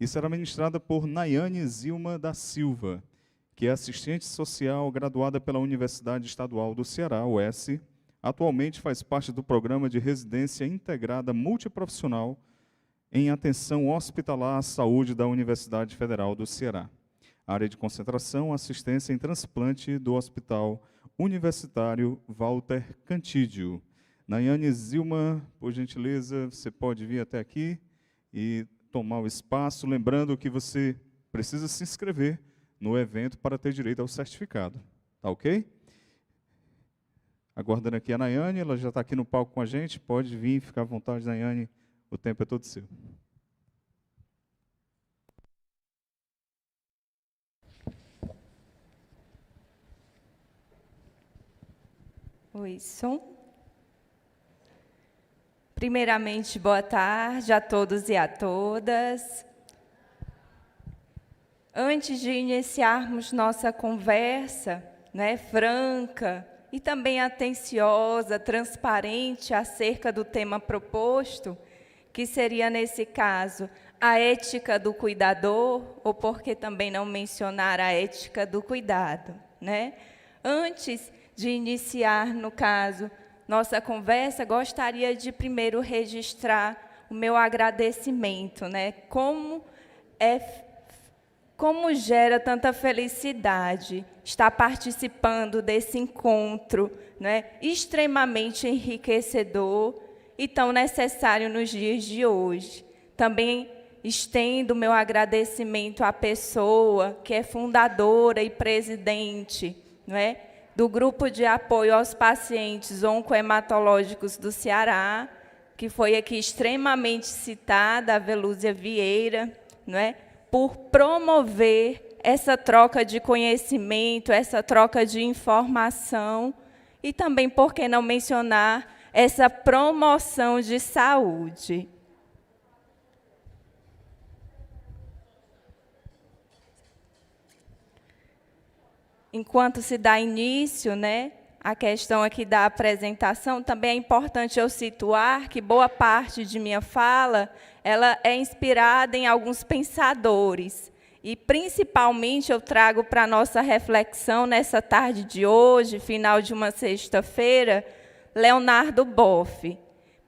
e será ministrada por Nayane Zilma da Silva, que é assistente social graduada pela Universidade Estadual do Ceará, UES. Atualmente faz parte do programa de residência integrada multiprofissional em atenção hospitalar à saúde da Universidade Federal do Ceará. Área de concentração, assistência em transplante do Hospital Universitário Walter Cantídio. Nayane Zilma, por gentileza, você pode vir até aqui e tomar o espaço. Lembrando que você precisa se inscrever no evento para ter direito ao certificado. Tá ok? Aguardando aqui a Nayane, ela já está aqui no palco com a gente. Pode vir, ficar à vontade, Nayane. O tempo é todo seu. Oi, som. Primeiramente, boa tarde a todos e a todas. Antes de iniciarmos nossa conversa, franca e também atenciosa, transparente acerca do tema proposto, que seria, nesse caso, a ética do cuidador, ou por que também não mencionar a ética do cuidado, Antes de iniciar, no caso, nossa conversa, gostaria de primeiro registrar o meu agradecimento, Como gera tanta felicidade estar participando desse encontro, extremamente enriquecedor e tão necessário nos dias de hoje. Também estendo meu agradecimento à pessoa que é fundadora e presidente, do Grupo de Apoio aos Pacientes Oncohematológicos do Ceará, que foi aqui extremamente citada, a Velúzia Vieira, por promover essa troca de conhecimento, essa troca de informação e também, por que não mencionar, essa promoção de saúde. Enquanto se dá início, a questão aqui da apresentação, também é importante eu situar que boa parte de minha fala ela é inspirada em alguns pensadores. E, principalmente, eu trago para a nossa reflexão, nessa tarde de hoje, final de uma sexta-feira, Leonardo Boff.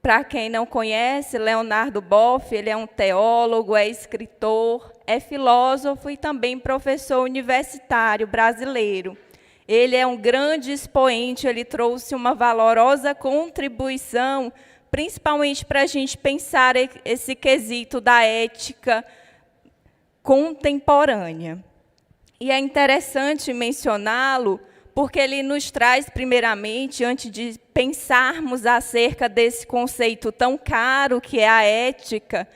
Para quem não conhece, Leonardo Boff, ele é um teólogo, é escritor, é filósofo e também professor universitário brasileiro. Ele é um grande expoente, ele trouxe uma valorosa contribuição, principalmente para a gente pensar esse quesito da ética contemporânea. E é interessante mencioná-lo, porque ele nos traz, primeiramente, antes de pensarmos acerca desse conceito tão caro que é a ética,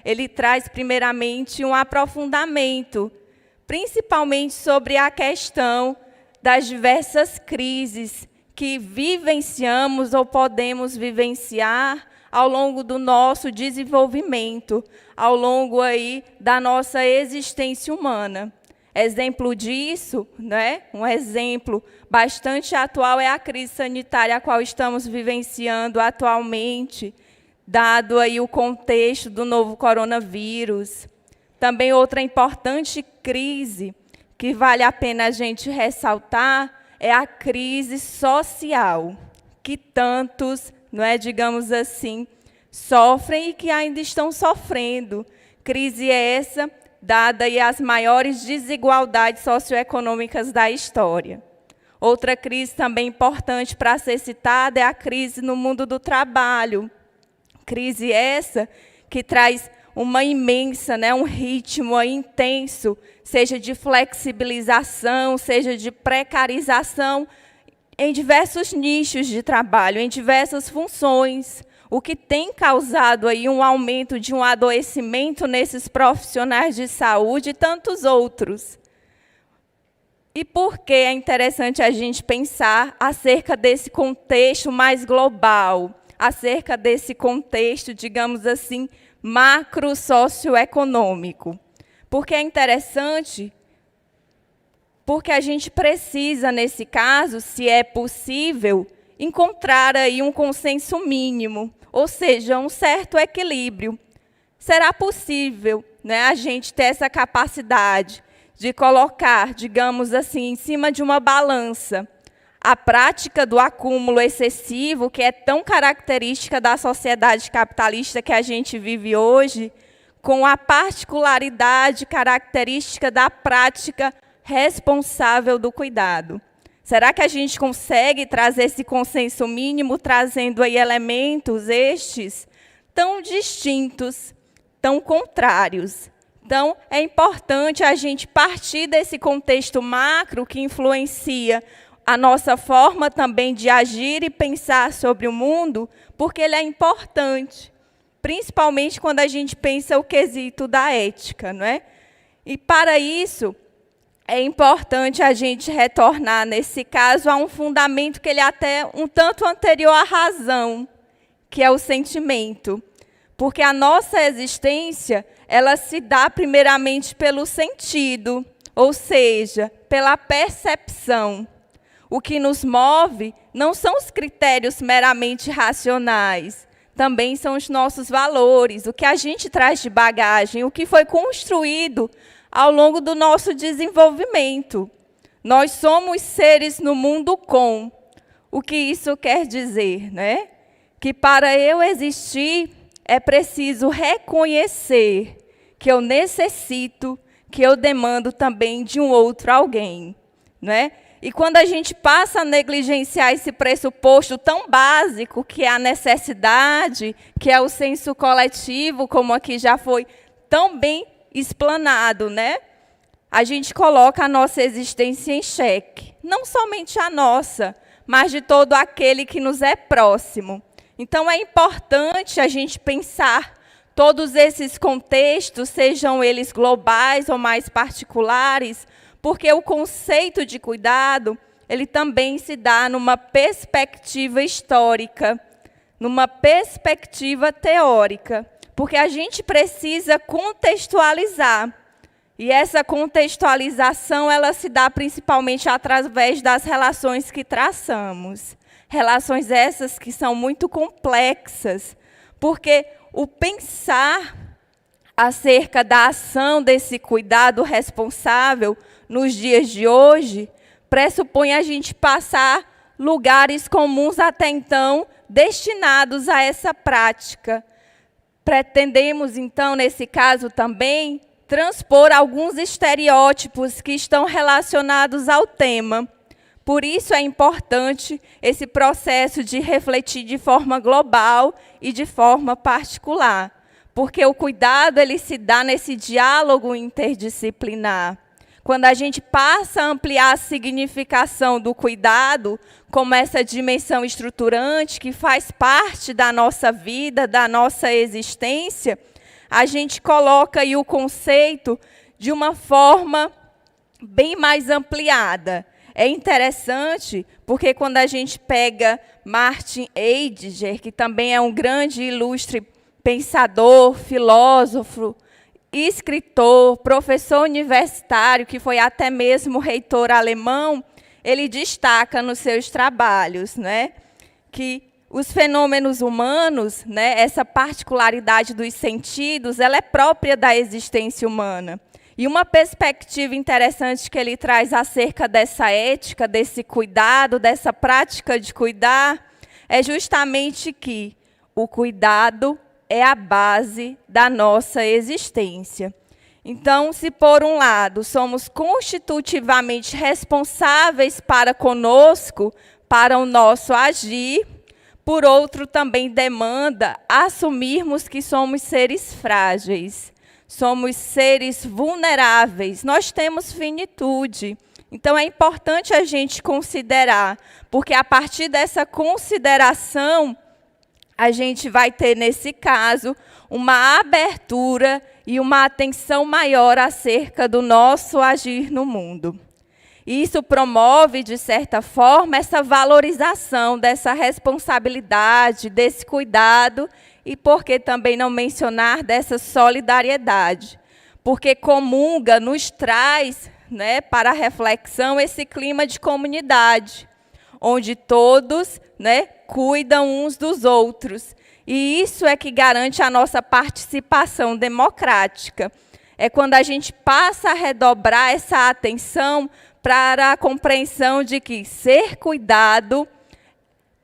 ele traz, primeiramente, um aprofundamento, principalmente sobre a questão das diversas crises que vivenciamos ou podemos vivenciar ao longo do nosso desenvolvimento, ao longo aí da nossa existência humana. Exemplo disso, um exemplo bastante atual é a crise sanitária a qual estamos vivenciando atualmente, dado aí o contexto do novo coronavírus. Também outra importante crise que vale a pena a gente ressaltar é a crise social, que tantos, digamos assim, sofrem e que ainda estão sofrendo. Crise essa dada aí as maiores desigualdades socioeconômicas da história. Outra crise também importante para ser citada é a crise no mundo do trabalho. Crise essa que traz uma imensa, um ritmo aí intenso, seja de flexibilização, seja de precarização, em diversos nichos de trabalho, em diversas funções, o que tem causado aí um aumento de um adoecimento nesses profissionais de saúde e tantos outros. E por que é interessante a gente pensar acerca desse contexto mais global, acerca desse contexto, digamos assim, macro-socioeconômico? Porque é interessante, porque a gente precisa, nesse caso, se é possível, encontrar aí um consenso mínimo, ou seja, um certo equilíbrio. Será possível, né, a gente ter essa capacidade de colocar, digamos assim, em cima de uma balança, a prática do acúmulo excessivo, que é tão característica da sociedade capitalista que a gente vive hoje, com a particularidade característica da prática responsável do cuidado. Será que a gente consegue trazer esse consenso mínimo, trazendo aí elementos estes tão distintos, tão contrários? Então, é importante a gente partir desse contexto macro que influencia a nossa forma também de agir e pensar sobre o mundo, porque ele é importante, principalmente quando a gente pensa o quesito da ética, não é? E, para isso, é importante a gente retornar, nesse caso, a um fundamento que ele é até um tanto anterior à razão, que é o sentimento. Porque a nossa existência, ela se dá primeiramente pelo sentido, ou seja, pela percepção. O que nos move não são os critérios meramente racionais, também são os nossos valores, o que a gente traz de bagagem, o que foi construído ao longo do nosso desenvolvimento. Nós somos seres no mundo com. O que isso quer dizer, né? Que para eu existir, é preciso reconhecer que eu necessito, que eu demando também de um outro alguém, né? E quando a gente passa a negligenciar esse pressuposto tão básico, que é a necessidade, que é o senso coletivo, como aqui já foi tão bem explanado, né? A gente coloca a nossa existência em xeque. Não somente a nossa, mas de todo aquele que nos é próximo. Então, é importante a gente pensar todos esses contextos, sejam eles globais ou mais particulares, porque o conceito de cuidado, ele também se dá numa perspectiva histórica, numa perspectiva teórica, porque a gente precisa contextualizar. E essa contextualização, ela se dá principalmente através das relações que traçamos. Relações essas que são muito complexas, porque o pensar acerca da ação desse cuidado responsável nos dias de hoje, pressupõe a gente passar lugares comuns até então destinados a essa prática. Pretendemos, então, nesse caso também, transpor alguns estereótipos que estão relacionados ao tema. Por isso é importante esse processo de refletir de forma global e de forma particular, porque o cuidado ele se dá nesse diálogo interdisciplinar. Quando a gente passa a ampliar a significação do cuidado como essa dimensão estruturante que faz parte da nossa vida, da nossa existência, a gente coloca aí o conceito de uma forma bem mais ampliada. É interessante porque quando a gente pega Martin Heidegger, que também é um grande e ilustre pensador, filósofo, escritor, professor universitário, que foi até mesmo reitor alemão, ele destaca nos seus trabalhos, né, que os fenômenos humanos, né, essa particularidade dos sentidos, ela é própria da existência humana. E uma perspectiva interessante que ele traz acerca dessa ética, desse cuidado, dessa prática de cuidar, é justamente que o cuidado é a base da nossa existência. Então, se por um lado somos constitutivamente responsáveis para conosco, para o nosso agir, por outro também demanda assumirmos que somos seres frágeis, somos seres vulneráveis, nós temos finitude. Então, é importante a gente considerar, porque a partir dessa consideração, a gente vai ter, nesse caso, uma abertura e uma atenção maior acerca do nosso agir no mundo. E isso promove, de certa forma, essa valorização dessa responsabilidade, desse cuidado, e por que também não mencionar dessa solidariedade? Porque comunga, nos traz, né, para a reflexão esse clima de comunidade, onde todos, né, cuidam uns dos outros. E isso é que garante a nossa participação democrática. É quando a gente passa a redobrar essa atenção para a compreensão de que ser cuidado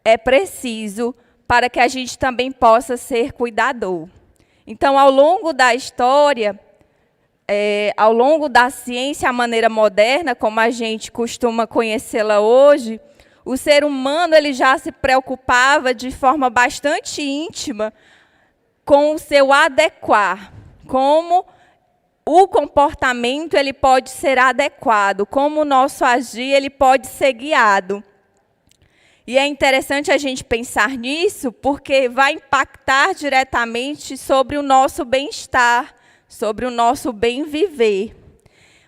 é preciso para que a gente também possa ser cuidador. Então, ao longo da história, ao longo da ciência, a maneira moderna, como a gente costuma conhecê-la hoje, o ser humano ele já se preocupava de forma bastante íntima com o seu adequar, como o comportamento ele pode ser adequado, como o nosso agir ele pode ser guiado. E é interessante a gente pensar nisso, porque vai impactar diretamente sobre o nosso bem-estar, sobre o nosso bem viver.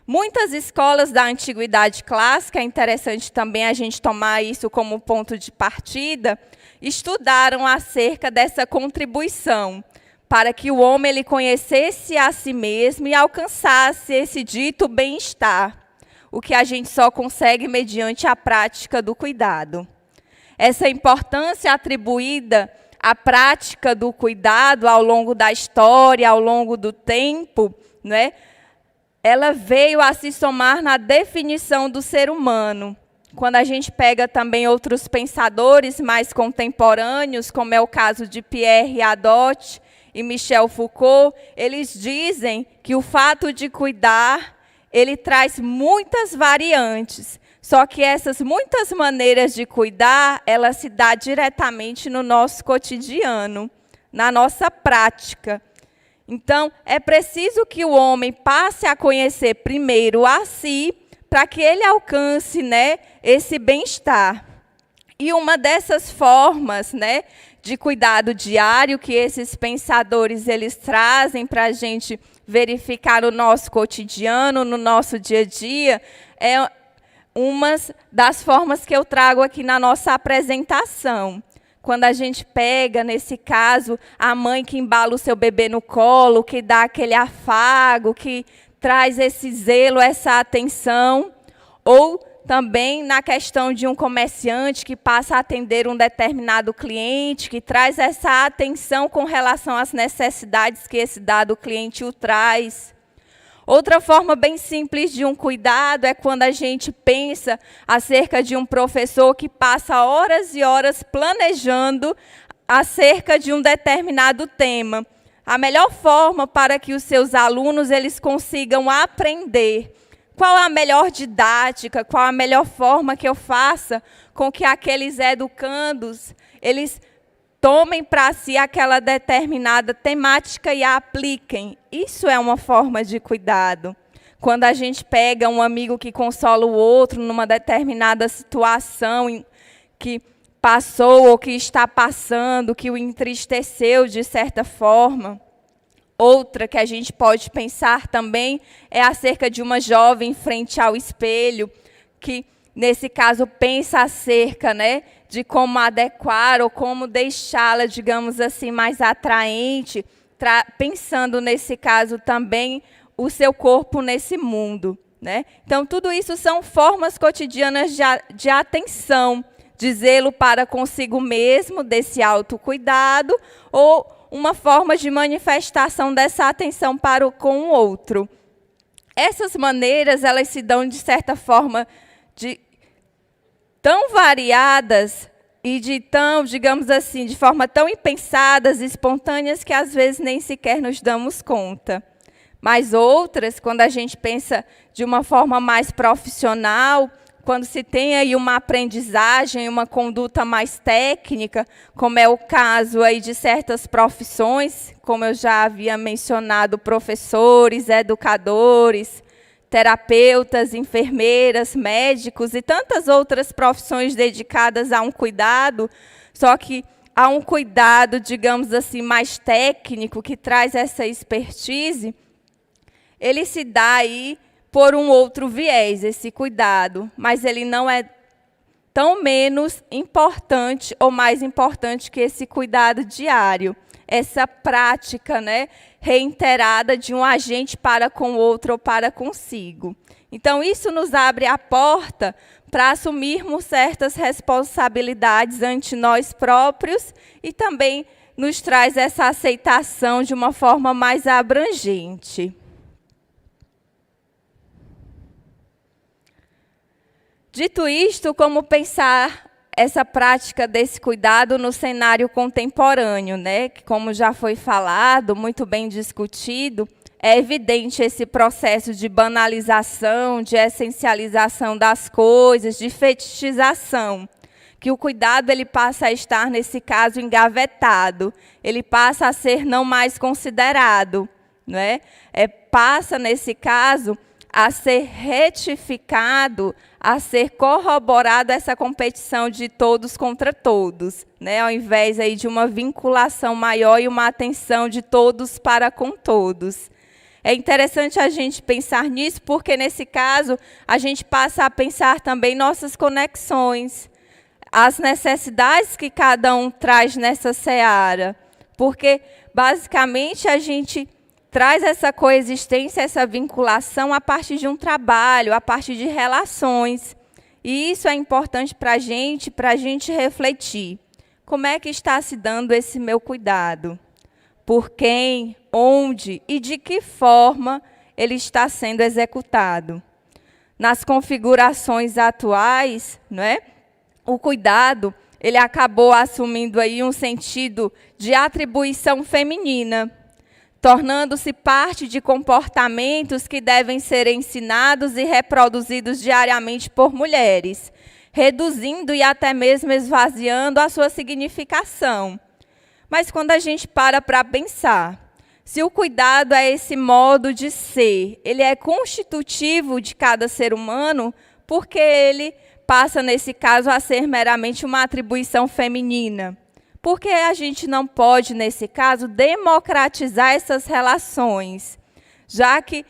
Muitas escolas da antiguidade clássica, é interessante também a gente tomar isso como ponto de partida, estudaram acerca dessa contribuição, para que o homem ele conhecesse a si mesmo e alcançasse esse dito bem-estar, o que a gente só consegue mediante a prática do cuidado. Essa importância atribuída à prática do cuidado ao longo da história, ao longo do tempo, né, ela veio a se somar na definição do ser humano. Quando a gente pega também outros pensadores mais contemporâneos, como é o caso de Pierre Hadot e Michel Foucault, eles dizem que o fato de cuidar, ele traz muitas variantes. Só que essas muitas maneiras de cuidar, ela se dá diretamente no nosso cotidiano, na nossa prática. Então, é preciso que o homem passe a conhecer primeiro a si, para que ele alcance, né, esse bem-estar. E uma dessas formas, né, de cuidado diário que esses pensadores eles trazem para a gente verificar o nosso cotidiano, no nosso dia a dia, é uma das formas que eu trago aqui na nossa apresentação. Quando a gente pega, nesse caso, a mãe que embala o seu bebê no colo, que dá aquele afago, que traz esse zelo, essa atenção, ou também na questão de um comerciante que passa a atender um determinado cliente, que traz essa atenção com relação às necessidades que esse dado cliente o traz. Outra forma bem simples de um cuidado é quando a gente pensa acerca de um professor que passa horas e horas planejando acerca de um determinado tema. A melhor forma para que os seus alunos eles consigam aprender. Qual a melhor didática, qual a melhor forma que eu faça com que aqueles educandos, eles tomem para si aquela determinada temática e a apliquem. Isso é uma forma de cuidado. Quando a gente pega um amigo que consola o outro numa determinada situação que passou ou que está passando, que o entristeceu de certa forma. Outra que a gente pode pensar também é acerca de uma jovem frente ao espelho, que, nesse caso, pensa acerca, né, de como adequar ou como deixá-la, digamos assim, mais atraente, pensando, nesse caso, também o seu corpo nesse mundo, né? Então, tudo isso são formas cotidianas de atenção, de zelo para consigo mesmo, desse autocuidado, ou uma forma de manifestação dessa atenção para com o outro. Essas maneiras, elas se dão, de certa forma, tão variadas e de tão, digamos assim, de forma tão impensadas, espontâneas, que às vezes nem sequer nos damos conta. Mas outras, quando a gente pensa de uma forma mais profissional, quando se tem aí uma aprendizagem, uma conduta mais técnica, como é o caso aí de certas profissões, como eu já havia mencionado, professores, educadores, terapeutas, enfermeiras, médicos e tantas outras profissões dedicadas a um cuidado, só que há um cuidado, digamos assim, mais técnico, que traz essa expertise, ele se dá aí por um outro viés, esse cuidado, mas ele não é tão menos importante ou mais importante que esse cuidado diário, essa prática, né, reiterada de um agente para com o outro ou para consigo. Então, isso nos abre a porta para assumirmos certas responsabilidades ante nós próprios e também nos traz essa aceitação de uma forma mais abrangente. Dito isto, como pensar essa prática desse cuidado no cenário contemporâneo, né? Que, como já foi falado, muito bem discutido, é evidente esse processo de banalização, de essencialização das coisas, de fetichização, que o cuidado ele passa a estar, nesse caso, engavetado, ele passa a ser não mais considerado, né? Passa, nesse caso, a ser retificado, a ser corroborado essa competição de todos contra todos, né? Ao invés aí de uma vinculação maior e uma atenção de todos para com todos. É interessante a gente pensar nisso, porque, nesse caso, a gente passa a pensar também nossas conexões, as necessidades que cada um traz nessa seara, porque, basicamente, a gente traz essa coexistência, essa vinculação a partir de um trabalho, a partir de relações. E isso é importante para a gente refletir. Como é que está se dando esse meu cuidado? Por quem, onde e de que forma ele está sendo executado? Nas configurações atuais, não é? O cuidado ele acabou assumindo aí um sentido de atribuição feminina, tornando-se parte de comportamentos que devem ser ensinados e reproduzidos diariamente por mulheres, reduzindo e até mesmo esvaziando a sua significação. Mas quando a gente para pensar, se o cuidado é esse modo de ser, ele é constitutivo de cada ser humano, porque ele passa, nesse caso, a ser meramente uma atribuição feminina? Porque a gente não pode, nesse caso, democratizar essas relações, já que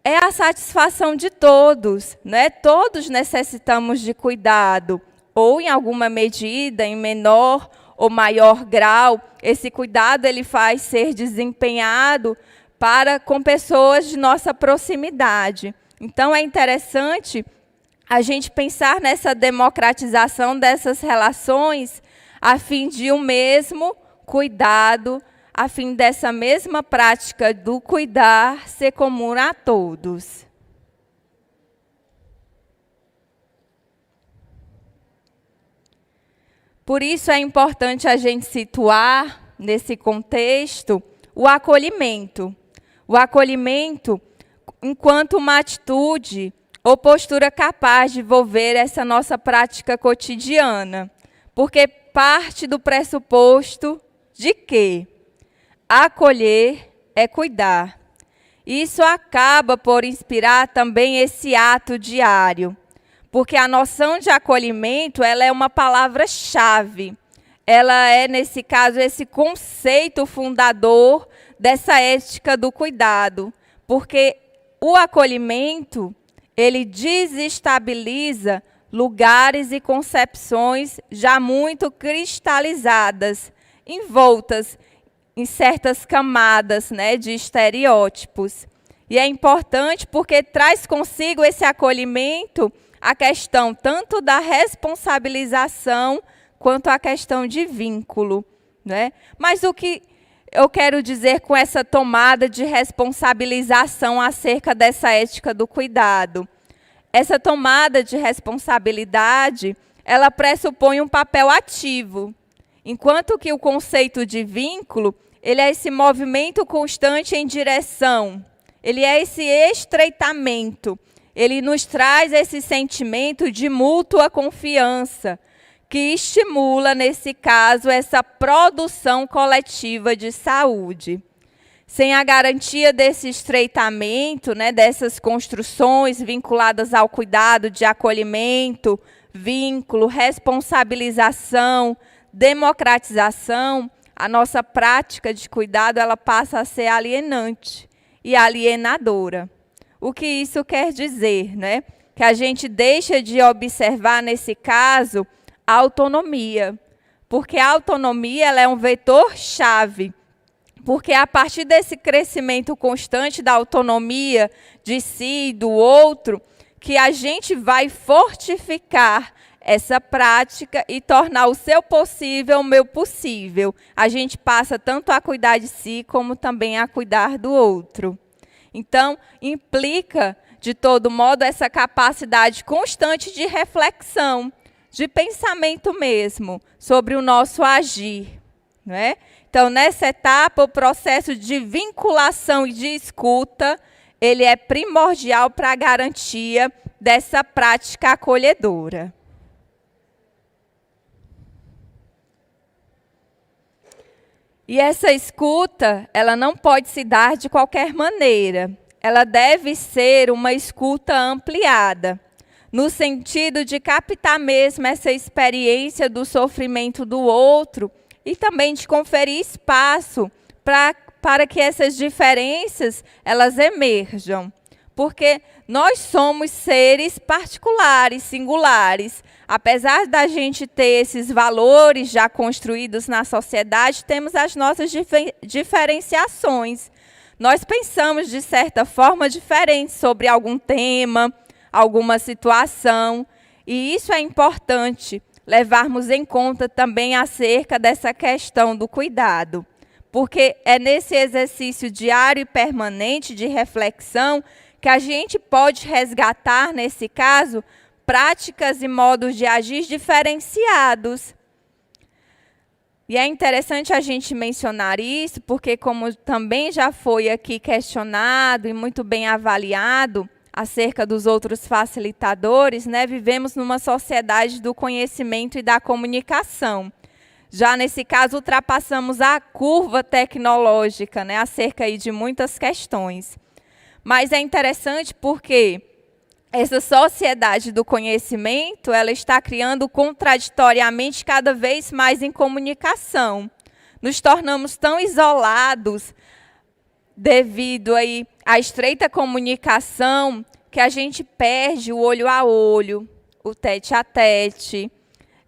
é a satisfação de todos, né? Todos necessitamos de cuidado, ou em alguma medida, em menor ou maior grau, esse cuidado ele faz ser desempenhado com pessoas de nossa proximidade. Então, é interessante a gente pensar nessa democratização dessas relações, a fim de o mesmo cuidado, a fim dessa mesma prática do cuidar ser comum a todos. Por isso é importante a gente situar, nesse contexto, o acolhimento. O acolhimento enquanto uma atitude ou postura capaz de envolver essa nossa prática cotidiana. Porque parte do pressuposto de que acolher é cuidar. Isso acaba por inspirar também esse ato diário, porque a noção de acolhimento ela é uma palavra-chave. Ela é, nesse caso, esse conceito fundador dessa ética do cuidado, porque o acolhimento ele desestabiliza lugares e concepções já muito cristalizadas, envoltas em certas camadas, né, de estereótipos. E é importante porque traz consigo esse acolhimento a questão tanto da responsabilização quanto a questão de vínculo, né? Mas o que eu quero dizer com essa tomada de responsabilização acerca dessa ética do cuidado? Essa tomada de responsabilidade, ela pressupõe um papel ativo, enquanto que o conceito de vínculo, ele é esse movimento constante em direção, ele é esse estreitamento, ele nos traz esse sentimento de mútua confiança, que estimula, nesse caso, essa produção coletiva de saúde. Sem a garantia desse estreitamento, né, dessas construções vinculadas ao cuidado de acolhimento, vínculo, responsabilização, democratização, a nossa prática de cuidado ela passa a ser alienante e alienadora. O que isso quer dizer? Né? Que a gente deixa de observar, nesse caso, a autonomia, porque a autonomia ela é um vetor-chave. Porque é a partir desse crescimento constante da autonomia de si e do outro, que a gente vai fortificar essa prática e tornar o seu possível o meu possível. A gente passa tanto a cuidar de si, como também a cuidar do outro. Então, implica de todo modo, essa capacidade constante de reflexão, de pensamento mesmo, sobre o nosso agir, não é? Então, nessa etapa, o processo de vinculação e de escuta, ele é primordial para a garantia dessa prática acolhedora. E essa escuta, ela não pode se dar de qualquer maneira. Ela deve ser uma escuta ampliada, no sentido de captar mesmo essa experiência do sofrimento do outro e também de conferir espaço para que essas diferenças elas emerjam. Porque nós somos seres particulares, singulares. Apesar da gente ter esses valores já construídos na sociedade, temos as nossas diferenciações. Nós pensamos de certa forma diferente sobre algum tema, alguma situação, e isso é importante levarmos em conta também acerca dessa questão do cuidado, porque é nesse exercício diário e permanente de reflexão que a gente pode resgatar, nesse caso, práticas e modos de agir diferenciados. E é interessante a gente mencionar isso, porque como também já foi aqui questionado e muito bem avaliado acerca dos outros facilitadores, né, vivemos numa sociedade do conhecimento e da comunicação. Já nesse caso, ultrapassamos a curva tecnológica, né, acerca aí de muitas questões. Mas é interessante porque essa sociedade do conhecimento, ela está criando contraditoriamente cada vez mais em comunicação. Nos tornamos tão isolados devido aí à estreita comunicação que a gente perde o olho a olho, o tete a tete.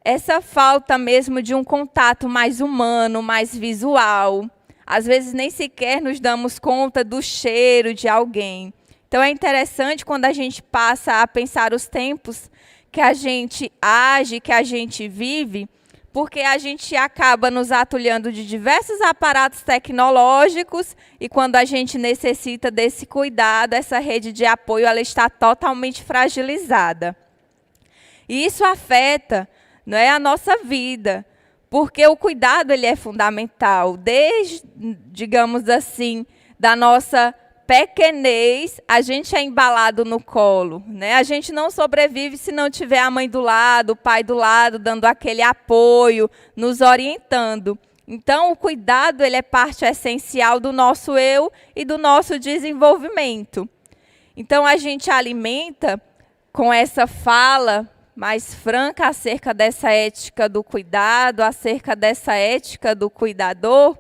Essa falta mesmo de um contato mais humano, mais visual. Às vezes nem sequer nos damos conta do cheiro de alguém. Então é interessante quando a gente passa a pensar os tempos que a gente age, que a gente vive, porque a gente acaba nos atulhando de diversos aparatos tecnológicos e quando a gente necessita desse cuidado, essa rede de apoio ela está totalmente fragilizada. E isso afeta, não é, a nossa vida, porque o cuidado ele é fundamental, desde, digamos assim, da nossa pequenez, a gente é embalado no colo, né? A gente não sobrevive se não tiver a mãe do lado, o pai do lado, dando aquele apoio, nos orientando. Então, o cuidado ele é parte essencial do nosso eu e do nosso desenvolvimento. Então, a gente alimenta com essa fala mais franca acerca dessa ética do cuidado, acerca dessa ética do cuidador,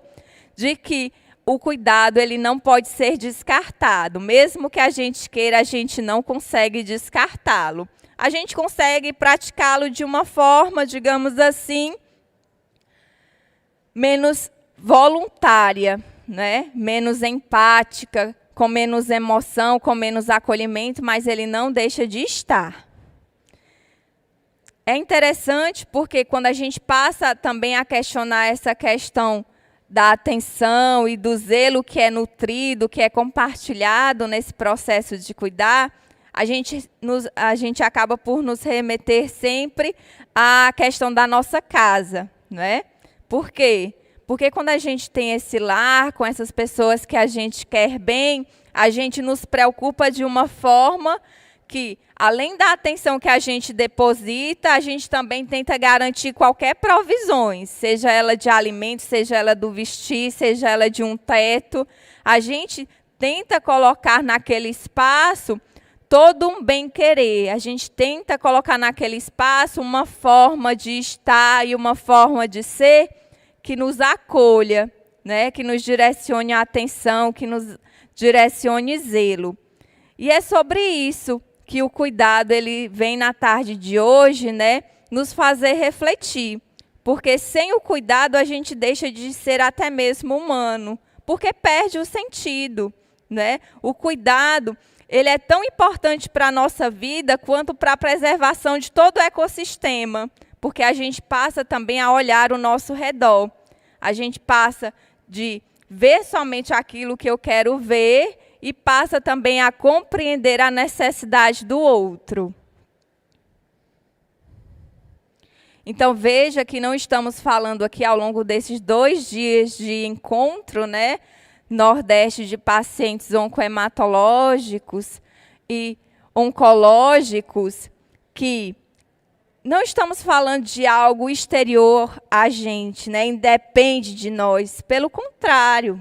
de que o cuidado ele não pode ser descartado. Mesmo que a gente queira, a gente não consegue descartá-lo. A gente consegue praticá-lo de uma forma, digamos assim, menos voluntária, né? Menos empática, com menos emoção, com menos acolhimento, mas ele não deixa de estar. É interessante porque quando a gente passa também a questionar essa questão da atenção e do zelo que é nutrido, que é compartilhado nesse processo de cuidar, a gente acaba por nos remeter sempre à questão da nossa casa, não é? Por quê? Porque quando a gente tem esse lar com essas pessoas que a gente quer bem, a gente nos preocupa de uma forma que, além da atenção que a gente deposita, a gente também tenta garantir qualquer provisões, seja ela de alimento, seja ela do vestir, seja ela de um teto. A gente tenta colocar naquele espaço todo um bem-querer. A gente tenta colocar naquele espaço uma forma de estar e uma forma de ser que nos acolha, né? Que nos direcione a atenção, que nos direcione zelo. E é sobre isso que o cuidado ele vem na tarde de hoje, né, nos fazer refletir. Porque sem o cuidado a gente deixa de ser até mesmo humano, porque perde o sentido, né? O cuidado ele é tão importante para a nossa vida quanto para a preservação de todo o ecossistema, porque a gente passa também a olhar o nosso redor. A gente passa de ver somente aquilo que eu quero ver e passa também a compreender a necessidade do outro. Então, veja que não estamos falando aqui ao longo desses 2 dias de encontro, né, Nordeste, de pacientes oncohematológicos e oncológicos, que não estamos falando de algo exterior a gente, né, independe de nós. Pelo contrário,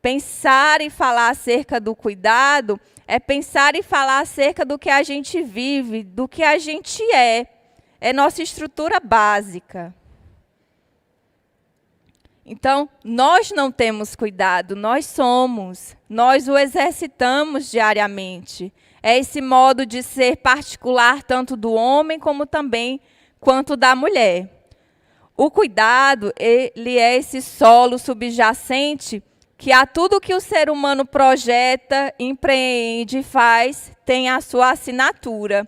pensar e falar acerca do cuidado é pensar e falar acerca do que a gente vive, do que a gente é. É nossa estrutura básica. Então, nós não temos cuidado, nós somos. Nós o exercitamos diariamente. É esse modo de ser particular tanto do homem como também quanto da mulher. O cuidado, ele é esse solo subjacente que a tudo que o ser humano projeta, empreende e faz, tem a sua assinatura.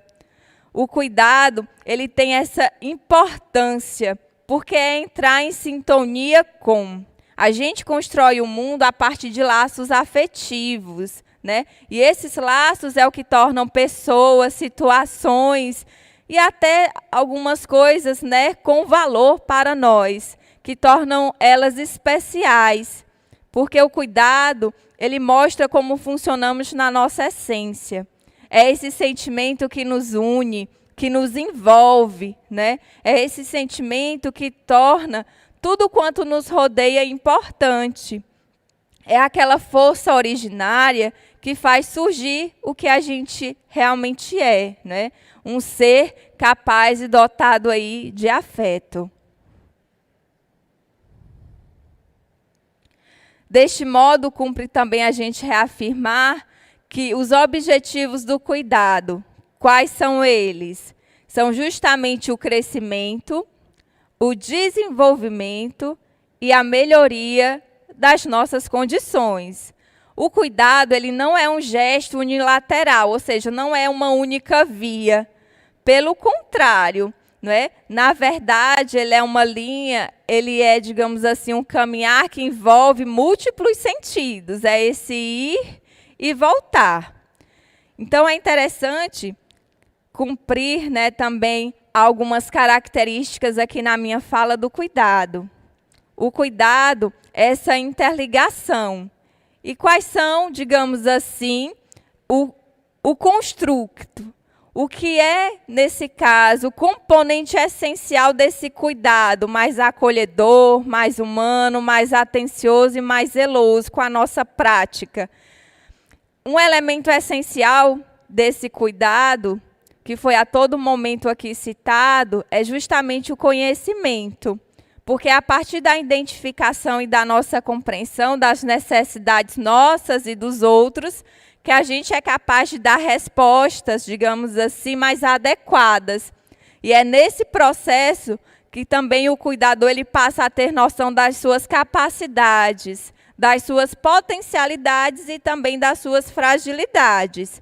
O cuidado, ele tem essa importância, porque é entrar em sintonia com. A gente constrói o mundo a partir de laços afetivos, né? E esses laços é o que tornam pessoas, situações e até algumas coisas, né, com valor para nós, que tornam elas especiais. Porque o cuidado, ele mostra como funcionamos na nossa essência. É esse sentimento que nos une, que nos envolve, né? É esse sentimento que torna tudo quanto nos rodeia importante. É aquela força originária que faz surgir o que a gente realmente é, né? Um ser capaz e dotado aí de afeto. Deste modo, cumpre também a gente reafirmar que os objetivos do cuidado, quais são eles? São justamente o crescimento, o desenvolvimento e a melhoria das nossas condições. O cuidado, ele não é um gesto unilateral, ou seja, não é uma única via. Pelo contrário, não é? Na verdade, ele é uma linha, ele é, digamos assim, um caminhar que envolve múltiplos sentidos. É esse ir e voltar. Então, é interessante cumprir, né, também algumas características aqui na minha fala do cuidado. O cuidado é essa interligação. E quais são, digamos assim, o construto? O que é, nesse caso, o componente essencial desse cuidado mais acolhedor, mais humano, mais atencioso e mais zeloso com a nossa prática? Um elemento essencial desse cuidado, que foi a todo momento aqui citado, é justamente o conhecimento. Porque é a partir da identificação e da nossa compreensão das necessidades nossas e dos outros, que a gente é capaz de dar respostas, digamos assim, mais adequadas. E é nesse processo que também o cuidador ele passa a ter noção das suas capacidades, das suas potencialidades e também das suas fragilidades.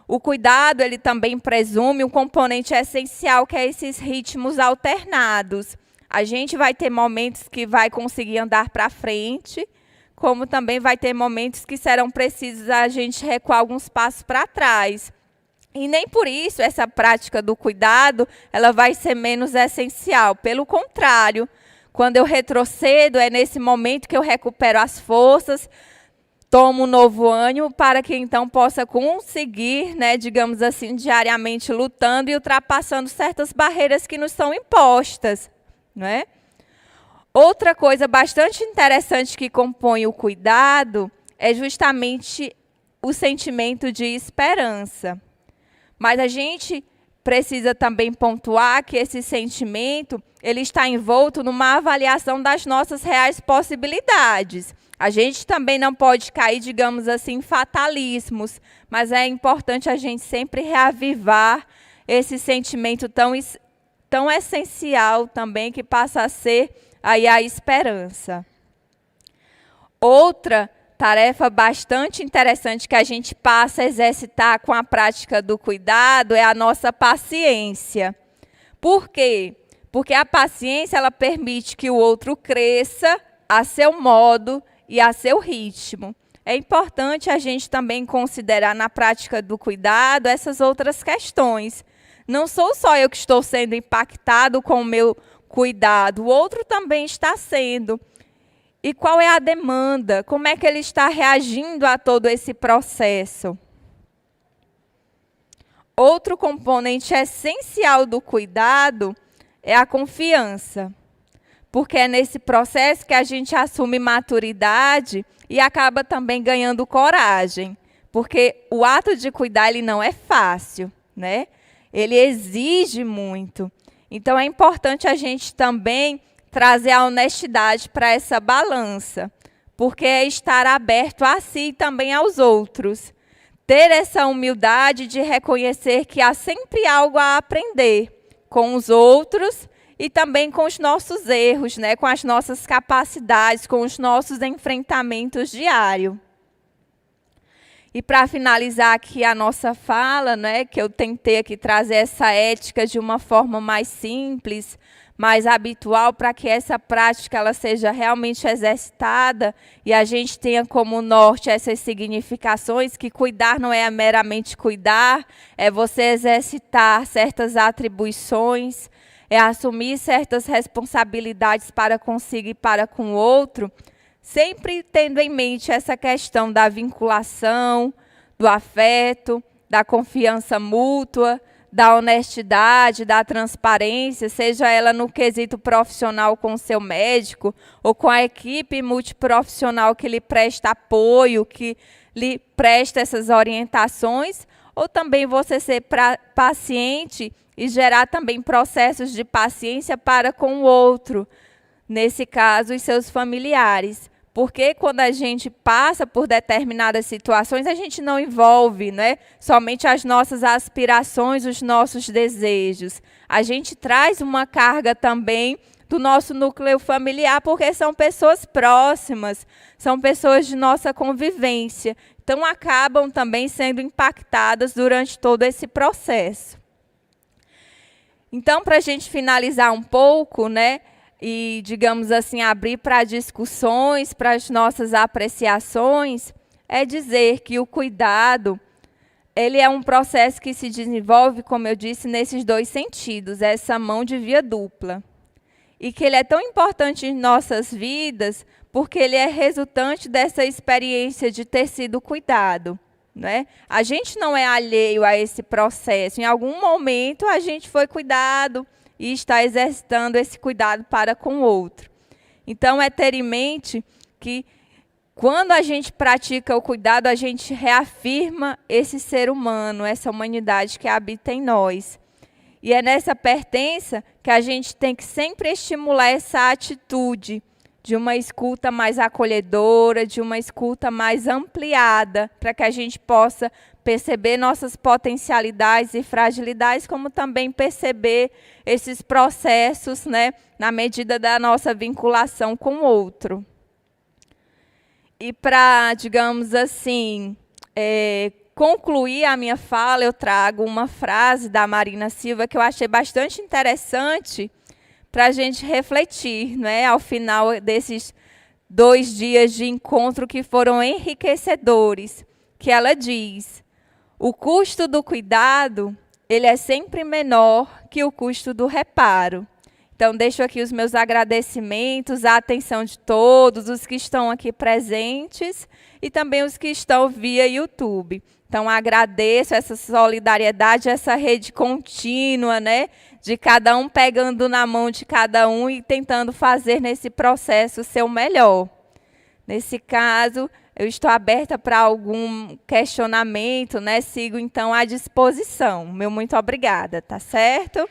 O cuidado, ele também presume um componente essencial, que é esses ritmos alternados. A gente vai ter momentos que vai conseguir andar para frente, como também vai ter momentos que serão precisos a gente recuar alguns passos para trás. E nem por isso essa prática do cuidado ela vai ser menos essencial. Pelo contrário, quando eu retrocedo, é nesse momento que eu recupero as forças, tomo um novo ânimo para que então possa conseguir, né, digamos assim, diariamente lutando e ultrapassando certas barreiras que nos são impostas, não é? Outra coisa bastante interessante que compõe o cuidado é justamente o sentimento de esperança. Mas a gente precisa também pontuar que esse sentimento ele está envolto numa avaliação das nossas reais possibilidades. A gente também não pode cair, digamos assim, em fatalismos, mas é importante a gente sempre reavivar esse sentimento tão essencial também, que passa a ser aí a esperança. Outra tarefa bastante interessante que a gente passa a exercitar com a prática do cuidado é a nossa paciência. Por quê? Porque a paciência ela permite que o outro cresça a seu modo e a seu ritmo. é importante a gente também considerar na prática do cuidado essas outras questões. Não sou só eu que estou sendo impactado com o meu cuidado, o outro também está sendo. E qual é a demanda? Como é que ele está reagindo a todo esse processo? Outro componente essencial do cuidado é a confiança. Porque é nesse processo que a gente assume maturidade e acaba também ganhando coragem. Porque o ato de cuidar ele não é fácil, né? Ele exige muito. Então, é importante a gente também trazer a honestidade para essa balança, porque é estar aberto a si e também aos outros. Ter essa humildade de reconhecer que há sempre algo a aprender com os outros e também com os nossos erros, né? Com as nossas capacidades, com os nossos enfrentamentos diários. E para finalizar aqui a nossa fala, né, que eu tentei aqui trazer essa ética de uma forma mais simples, mais habitual, para que essa prática ela seja realmente exercitada e a gente tenha como norte essas significações, que cuidar não é meramente cuidar, é você exercitar certas atribuições, é assumir certas responsabilidades para consigo e para com o outro, sempre tendo em mente essa questão da vinculação, do afeto, da confiança mútua, da honestidade, da transparência, seja ela no quesito profissional com o seu médico ou com a equipe multiprofissional que lhe presta apoio, que lhe presta essas orientações, ou também você ser paciente e gerar também processos de paciência para com o outro, nesse caso, os seus familiares. Porque quando a gente passa por determinadas situações, a gente não envolve, né, somente as nossas aspirações, os nossos desejos. A gente traz uma carga também do nosso núcleo familiar, porque são pessoas próximas, são pessoas de nossa convivência. Então, acabam também sendo impactadas durante todo esse processo. Então, para a gente finalizar um pouco, né, e, digamos assim, abrir para discussões, para as nossas apreciações, é dizer que o cuidado, ele é um processo que se desenvolve, como eu disse, nesses dois sentidos, essa mão de via dupla. E que ele é tão importante em nossas vidas, porque ele é resultante dessa experiência de ter sido cuidado, né? A gente não é alheio a esse processo. Em algum momento, a gente foi cuidado e está exercitando esse cuidado para com o outro. Então, é ter em mente que, quando a gente pratica o cuidado, a gente reafirma esse ser humano, essa humanidade que habita em nós. E é nessa pertença que a gente tem que sempre estimular essa atitude de uma escuta mais acolhedora, de uma escuta mais ampliada, para que a gente possa perceber nossas potencialidades e fragilidades, como também perceber esses processos, né, na medida da nossa vinculação com o outro. E para, digamos assim, concluir a minha fala, eu trago uma frase da Marina Silva que eu achei bastante interessante para a gente refletir, né, ao final desses 2 dias de encontro que foram enriquecedores, que ela diz: o custo do cuidado, ele é sempre menor que o custo do reparo. Então, deixo aqui os meus agradecimentos, a atenção de todos, os que estão aqui presentes e também os que estão via YouTube. Então, agradeço essa solidariedade, essa rede contínua, né, de cada um pegando na mão de cada um e tentando fazer nesse processo o seu melhor. Nesse caso, eu estou aberta para algum questionamento, né? Sigo, então, à disposição. Meu muito obrigada, tá certo?